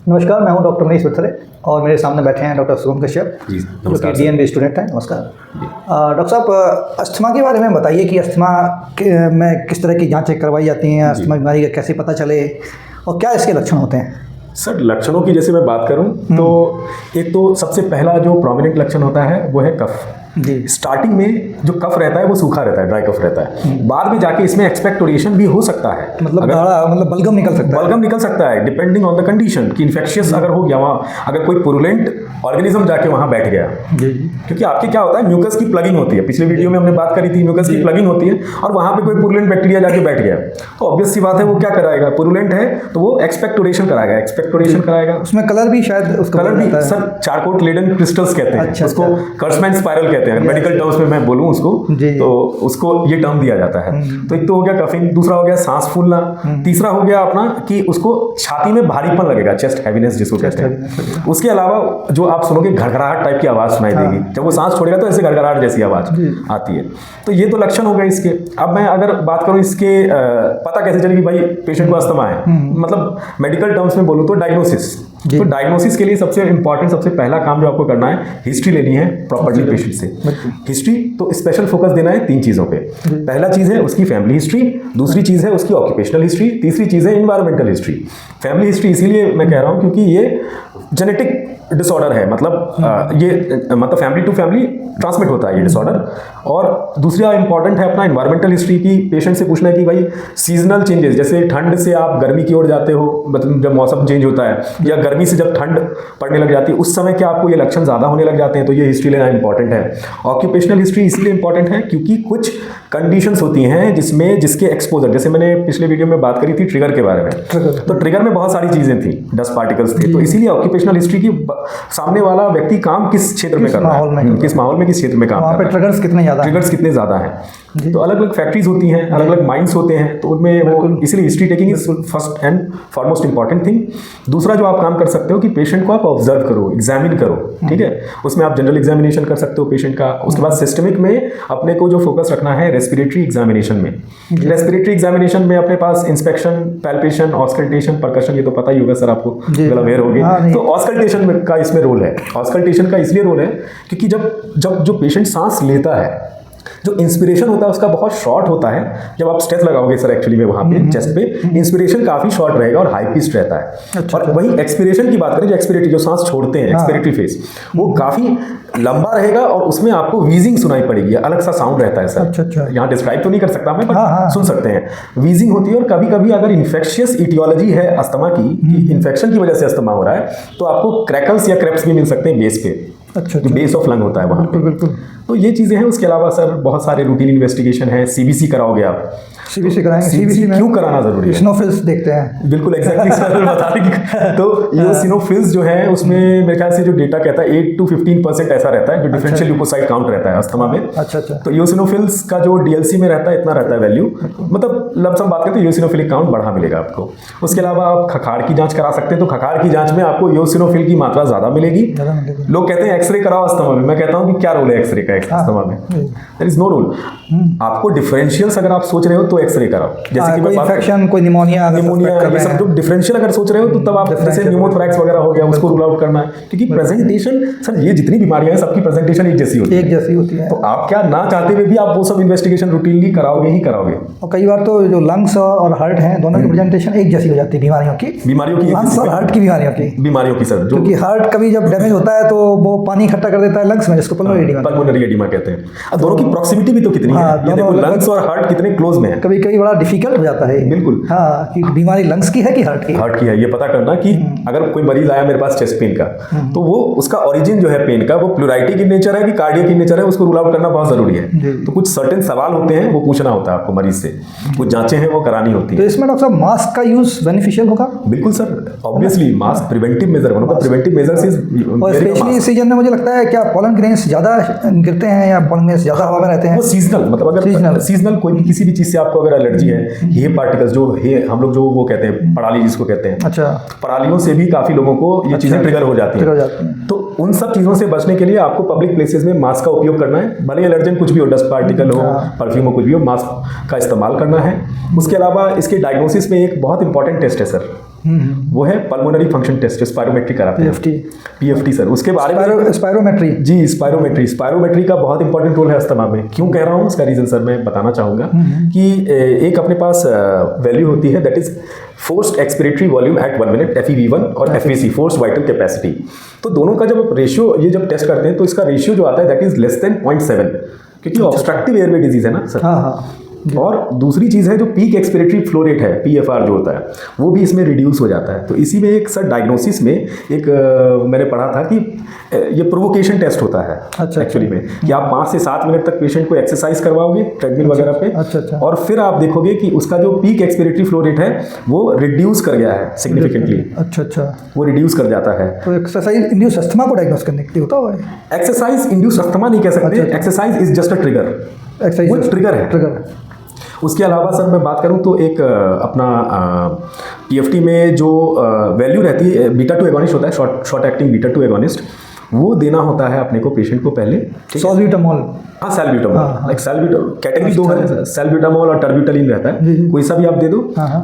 नमस्कार, मैं हूं डॉक्टर मनीष बथरे और मेरे सामने बैठे हैं डॉक्टर शुभम कश्यप जो कि डीएनबी स्टूडेंट हैं। नमस्कार डॉक्टर साहब, अस्थमा के बारे में बताइए कि अस्थमा में किस तरह की जांचें करवाई जाती हैं, अस्थमा बीमारी का कैसे पता चले और क्या इसके लक्षण होते हैं? सर, लक्षणों की जैसे मैं बात करूं तो एक तो सबसे पहला जो प्रोमिनेंट लक्षण होता है वो है कफ। स्टार्टिंग में जो कफ रहता है वो सूखा रहता है, ड्राई कफ रहता है। बाद में जाके इसमें एक्सपेक्टोरेशन भी हो सकता है, मतलब बलगम निकल सकता है। बलगम निकल सकता है डिपेंडिंग ऑन द कंडीशन कि इन्फेक्शियस अगर हो गया वहाँ, अगर कोई पुरुलेंट ऑर्गेनिज्म जाके वहाँ बैठ गया। क्योंकि आपके क्या होता है, म्यूकस की प्लगिंग होती है। पिछले वीडियो में हमने बात करी थी, म्यूकस की प्लगिंग होती है और वहाँ पे कोई पुरुलेंट बैक्टीरिया जाके बैठ गया तो ऑब्वियस सी बात है वो क्या कराएगा, पुरुलेंट है तो वो एक्सपेक्टोरेशन कराएगा। उसमें कलर भी शायद, उसका कलर भी सर चारकोट लेडन क्रिस्टल्स कहते हैं। उसको कर्समैन स्पाइरल कहते हैं मेडिकल टर्म्स में मैं बोलूं उसको, तो उसको ये टर्म दिया जाता है। तो एक तो हो गया कफिंग, दूसरा हो गया सांस फूलना, तीसरा हो गया अपना कि उसको छाती में भारीपन लगेगा, चेस्ट हैवीनेस जिसको कहते हैं। उसके अलावा जो आप सुनोगे घड़घड़ाहट टाइप की आवाज सुनाई देगी, जब वो सांस छोड़ेगा तो ऐसे घड़घड़ाहट जैसी आवाज आती है। तो ये तो लक्षण हो गए इसके। अब मैं अगर बात करूं इसके पता कैसे चलेगी भाई पेशेंट को अस्थमा है, मतलब मेडिकल टर्म्स में बोलूं तो डायग्नोसिस। तो डायग्नोसिस के लिए सबसे इंपॉर्टेंट, सबसे पहला काम जो आपको करना है, हिस्ट्री लेनी है प्रॉपर्ली पेशेंट से। हिस्ट्री तो स्पेशल फोकस देना है 3 चीज़ों पे। पहला चीज़ है उसकी फैमिली हिस्ट्री, दूसरी चीज़ है उसकी ऑक्यूपेशनल हिस्ट्री, तीसरी चीज़ है इन्वायरमेंटल हिस्ट्री। फैमिली हिस्ट्री इसीलिए मैं कह रहा हूँ क्योंकि ये जेनेटिक डिसऑर्डर है, मतलब ये मतलब फैमिली टू फैमिली ट्रांसमिट होता है ये डिसऑर्डर। और दूसरा इंपॉर्टेंट है अपना इन्वायरमेंटल हिस्ट्री की पेशेंट से पूछना है कि भाई सीजनल चेंजेस, जैसे ठंड से आप गर्मी की ओर जाते हो, मतलब जब मौसम चेंज होता है, या गर्मी से जब ठंड पड़ने लग जाती है उस समय क्या आपको ये लक्षण ज़्यादा होने लग जाते हैं, तो ये हिस्ट्री लेना इंपॉर्टेंट है। ऑक्यूपेशनल हिस्ट्री इसलिए इंपॉर्टेंट है क्योंकि कुछ कंडीशंस होती हैं जिसमें जिसके एक्सपोजर, जैसे मैंने पिछले वीडियो में बात करी थी ट्रिगर के बारे में, तो ट्रिगर में बहुत सारी चीज़ें थी, डस्ट पार्टिकल्स थे। तो इसीलिए ऑक्यूपेशनल हिस्ट्री की सामने वाला व्यक्ति काम किस क्षेत्र में कर रहा है, किस माहौल में, किस क्षेत्र में काम कर रहा है, ट्रिगर्स कितने ज़्यादा हैं। तो अलग अलग फैक्ट्रीज होती हैं, अलग अलग माइंस होते हैं, तो उनमें वो इसलिए history taking is first and foremost important thing. दूसरा जो आप काम कर सकते हो कि पेशेंट को आप ऑब्जर्व करो, एग्जामिन करो, ठीक है। उसमें आप जनरल एग्जामिनेशन कर सकते हो पेशेंट का। उसके बाद सिस्टमिक में अपने को जो फोकस रखना है रेस्पिरेटरी एग्जामिनेशन में। रेस्पिरेटरी एग्जामिनेशन में अपने पास इंस्पेक्शन, पैल्पेशन, ऑस्कल्टेशन, परकशन, ये तो पता ही होगा सर आपको, अवेयर होगी। तो ऑस्कल्टेशन का इसमें रोल है। ऑस्कल्टेशन का इसलिए रोल है क्योंकि जब जो पेशेंट सांस लेता है, जो इंस्पिरेशन होता है उसका बहुत शॉर्ट होता है। जब आप स्ट्रेच लगाओगे सर एक्चुअली में वहाँ पे चेस्ट पे, इंस्पिरेशन काफ़ी शॉर्ट रहेगा और हाई पिच रहता है। और वही एक्सपिरेशन की बात करें, जो एक्सपिरेटरी जो सांस छोड़ते हैं, एक्सपिरेटरी फेस, वो काफ़ी लंबा रहेगा और उसमें आपको वीजिंग सुनाई पड़ेगी, अलग सा साउंड रहता है सर। यहाँ डिस्क्राइब तो नहीं कर सकता मैं, बट सुन सकते हैं, वीजिंग होती है। और कभी कभी अगर इन्फेक्शियस इटियोलॉजी है अस्थमा की, इन्फेक्शन की वजह से अस्थमा हो रहा है, तो आपको क्रैकल्स या क्रेप्स भी मिल सकते हैं बेस पे, जो बेस ऑफ लंग होता है वहाँ पे। बिल्कुल। तो ये चीज़ें हैं। उसके अलावा सर बहुत सारे रूटीन इन्वेस्टिगेशन है। सीबीसी कराओगे आप, सीबीसी कराएंगे। सीबीसी में क्यों कराना जरूरी है? इसिनोफिल्स देखते हैं। बिल्कुल एग्जैक्टली सर बता रहे। तो इसिनोफिल्स जो है उसमें मेरे ख्याल से जो डेटा कहता है 8 to 15% ऐसा रहता है जो डिफरेंशियल ल्यूकोसाइट काउंट रहता है अस्थमा में। अच्छा। तो इसिनोफिल्स का जो डीएलसी में रहता है इतना रहता है वैल्यू, मतलब लमसम बात करते हैं इसिनोफिलिक काउंट बढ़ा मिलेगा आपको। उसके अलावा आप खखाड़ की जांच करा सकते हैं, तो खखाड़ की जांच में आपको इसिनोफिल की मात्रा ज़्यादा मिलेगी। लोग कहते हैं एक्सरे कराओ अस्थमा में, मैं कहता हूँ कि क्या रोल है एक्सरे का अस्थमा में? There is no role. आपको डिफरेंशियल्स अगर आप सोच रहे हो तो एक्सरे कराओ, जैसे कि कोई इन्फेक्शन, कोई निमोनिया, ये सब जो डिफरेंशियल अगर सोच रहे हो तो तब आप जैसे न्यूमोथोरैक्स वगैरह हो गया उसको रूल आउट करना है। क्योंकि प्रेजेंटेशन सर, ये जितनी बीमारियां हैं सबकी प्रेजेंटेशन एक जैसी होती है। तो आप क्या ना चाहते हुए भी आप वो सब इन्वेस्टिगेशन रूटीनली कराओगे ही कराओगे। और कई बार तो जो लंग्स और हार्ट हैं दोनों की प्रेजेंटेशन एक जैसी हो जाती है बीमारियों की लंग्स और हार्ट की बीमारियों की सर। क्योंकि हार्ट कभी जब डैमेज होता है तो वो पानी इकट्ठा कर देता है लंग्स में, जिसको पल्मोनरी एडिमा कहते हैं। दोनों की प्रॉक्सिमिटी भी तो कितनी है, ये देखो लंग्स और हार्ट कितने क्लोज में है। कभी कभी बड़ा डिफिकल्ट हो जाता है। बिल्कुल कि बीमारी लंग्स की है कि हार्ट की है, ये पता करना कि अगर कोई मरीज आया मेरे पास चेस्ट पेन का, तो वो उसका ओरिजिन जो है पेन का वो प्लूराइटिक इन नेचर है कि कार्डियक इन नेचर है, उसको रूल आउट करना बहुत जरूरी है। तो कुछ सर्टेन सवाल होते हैं वो पूछना होता है आपको मरीज से, कुछ जांचें हैं वो करानी होती है। तो इसमें डॉक्टर साहब मास्क का यूज बेनिफिशियल होगा? बिल्कुल sir, obviously mask preventive measure, one of the preventive measures is. और स्पेशली इस सीजन में मुझे लगता है क्या पॉलन ग्रेन्स ज्यादा गिरते हैं या पॉलन ग्रेन्स ज्यादा हवा में रहते हैं? वो सीजनल, मतलब अगर सीजनल कोई भी किसी भी चीज से आपको अगर एलर्जी है, हे पार्टिकल्स जो हम लोग जो वो कहते हैं पराली जिसको कहते हैं, अच्छा, परालियों से भी काफी लोगों को ये चीजें ट्रिगर हो जाती हैं। तो उन सब चीजों से बचने के लिए आपको पब्लिक प्लेसेस में मास्क का उपयोग करना है। भले एलर्जन कुछ भी हो, डस्ट पार्टिकल हो, परफ्यूम हो, कुछ भी हो, मास्क का इस्तेमाल करना है। उसके अलावा इसके डायग्नोसिस में एक बहुत इंपॉर्टेंट टेस्ट है सर, वो है पल्मोनरी फंक्शन टेस्ट, स्पायरोमेट्री कराते हैं, पीएफटी सर। उसके बारे में स्पायरोमेट्री, जी स्पायरोमेट्री का बहुत इंपॉर्टेंट रोल है अस्थमा में। क्यों कह रहा हूँ उसका रीजन सर मैं बताना चाहूँगा कि एक अपने पास वैल्यू होती है that is forced expiratory volume at 1 minute, FEV1 और FVC फोर्स्ड वाइटल कैपेसिटी। तो दोनों का जब रेशियो ये जब टेस्ट करते हैं तो इसका रेशियो जो आता है दैट इज लेस देन 0.7, क्योंकि ऑब्स्ट्रक्टिव एयरवे डिजीज है ना सर। हाँ। और दूसरी चीज़ है जो पीक एक्सपिरेटरी फ्लो रेट है, PFR जो होता है, वो भी इसमें रिड्यूस हो जाता है। तो इसी में एक सर डायग्नोसिस में एक मैंने पढ़ा था कि ये प्रोवोकेशन टेस्ट होता है एक्चुअली में, कि आप 5 से 7 मिनट तक पेशेंट को एक्सरसाइज करवाओगे ट्रेडमिल वगैरह पे, और फिर आप देखोगे कि उसका जो पीक एक्सपिरेटरी फ्लो रेट है वो रिड्यूस कर गया है सिग्निफिकेंटली। वो रिड्यूस कर जाता है। तो एक्सरसाइज इंड्यूस अस्थमा को डायग्नोस करने के लिए होता है। एक्सरसाइज इंड्यूस अस्थमा नहीं कह सकते, exercise is just a trigger, वो ट्रिगर है। उसके अलावा सर मैं बात करूं तो एक अपना पीएफटी में जो वैल्यू रहती है, बीटा-2 एगोनिस्ट होता है, शॉर्ट एक्टिंग बीटा-2 एगोनिस्ट, वो देना होता है अपने को पेशेंट को पहले। सॉल्ब्यूटामॉल, हाँ सैल्ब्यूटामॉल, लाइक सैल्ब्यूटामॉल कैटेगरी 2 है, सैल्ब्यूटामॉल और टर्ब्यूटलिन रहता है, कोई सा भी आप दे दो।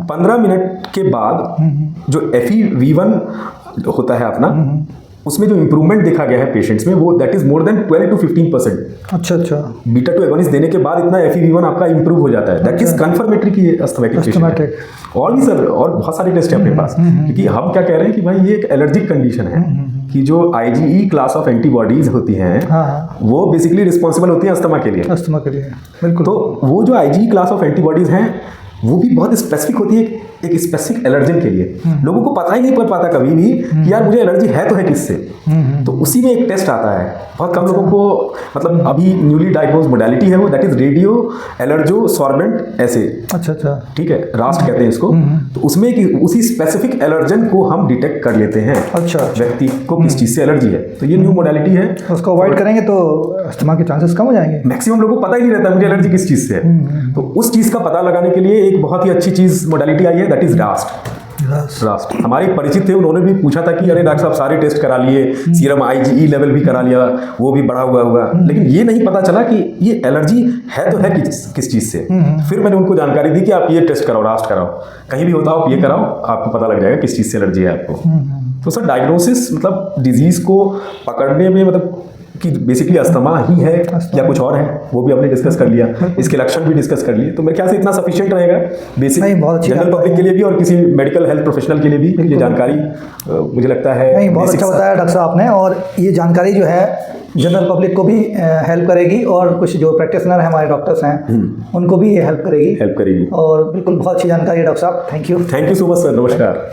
15 मिनट के बाद जो FEV1 होता है अपना, उसमें जो इंप्रूवमेंट देखा गया है पेशेंट्स में वो that is more than 12 to 15%। अच्छा। बीटा-2 एगोनिस्ट देने के बाद इतना FEV1 आपका इंप्रूव हो जाता है, दैट इज कन्फर्मेटरी की अस्थमा के पेशेंट है। और भी सर और बहुत सारे टेस्ट है अपने पास, क्योंकि हम क्या कह रहे हैं कि भाई ये एक एलर्जिक कंडीशन है कि जो IgE क्लास ऑफ एंटीबॉडीज होती हैं वो बेसिकली रिस्पॉन्सिबल होती हैं अस्थमा के लिए। बिल्कुल। तो वो जो IgE क्लास ऑफ एंटीबॉडीज हैं वो भी बहुत स्पेसिफिक होती है एक स्पेसिफिक एलर्जन के लिए। लोगों को पता ही नहीं पड़ पाता कभी भी कि यार मुझे एलर्जी है तो है किससे। तो उसी में एक टेस्ट आता है, बहुत कम लोगों को, मतलब अभी न्यूली डायग्नोज मोडालिटी है वो, दैट इज रेडियो एलर्जो सॉर्बेंट ऐसे। अच्छा। ठीक है, रास्ट कहते हैं इसको। तो उसमें उसी स्पेसिफिक एलर्जन को हम डिटेक्ट कर लेते हैं व्यक्ति को किस चीज़ से एलर्जी है। तो ये न्यू मोडालिटी है, उसको अवॉइड करेंगे तो अस्थमा के चांसेस कम हो जाएंगे। मैक्सिमम लोगों को पता ही नहीं रहता मुझे एलर्जी किस चीज़ से है। तो उस चीज़ का पता लगाने के लिए एक बहुत ही अच्छी चीज़ मोडालिटी आई है, दैट इज रास्ट। हमारे परिचित थे, उन्होंने भी पूछा था कि अरे डॉक्टर साहब सारे टेस्ट करा लिए, सीरम IgE लेवल भी करा लिया, वो भी बढ़ा हुआ, लेकिन ये नहीं पता चला कि ये एलर्जी है तो है किस चीज़ से। फिर मैंने उनको जानकारी दी कि आप ये टेस्ट कराओ, रास्ट कराओ, कहीं भी होता हो आप ये कराओ, आपको पता लग जाएगा किस चीज़ से एलर्जी है आपको। तो सर डायग्नोसिस मतलब डिजीज़ को पकड़ने में, मतलब कि बेसिकली अस्थमा ही है या कुछ और है, वो भी हमने डिस्कस कर लिया, इसके लक्षण भी डिस्कस कर लिए। तो मेरे ख्याल से इतना सफिशिएंट रहेगा बेसिक जनरल पब्लिक के लिए भी और किसी मेडिकल हेल्थ प्रोफेशनल के लिए भी। ये जानकारी मुझे लगता है नहीं, बहुत अच्छा बताया डॉक्टर साहब आपने, और ये जानकारी जो है जनरल पब्लिक को भी हेल्प करेगी, और कुछ जो प्रैक्टिशनर हैं हमारे डॉक्टर्स हैं उनको भी ये हेल्प करेगी। और बिल्कुल बहुत अच्छी जानकारी है डॉक्टर साहब, thank you so much sir, नमस्कार।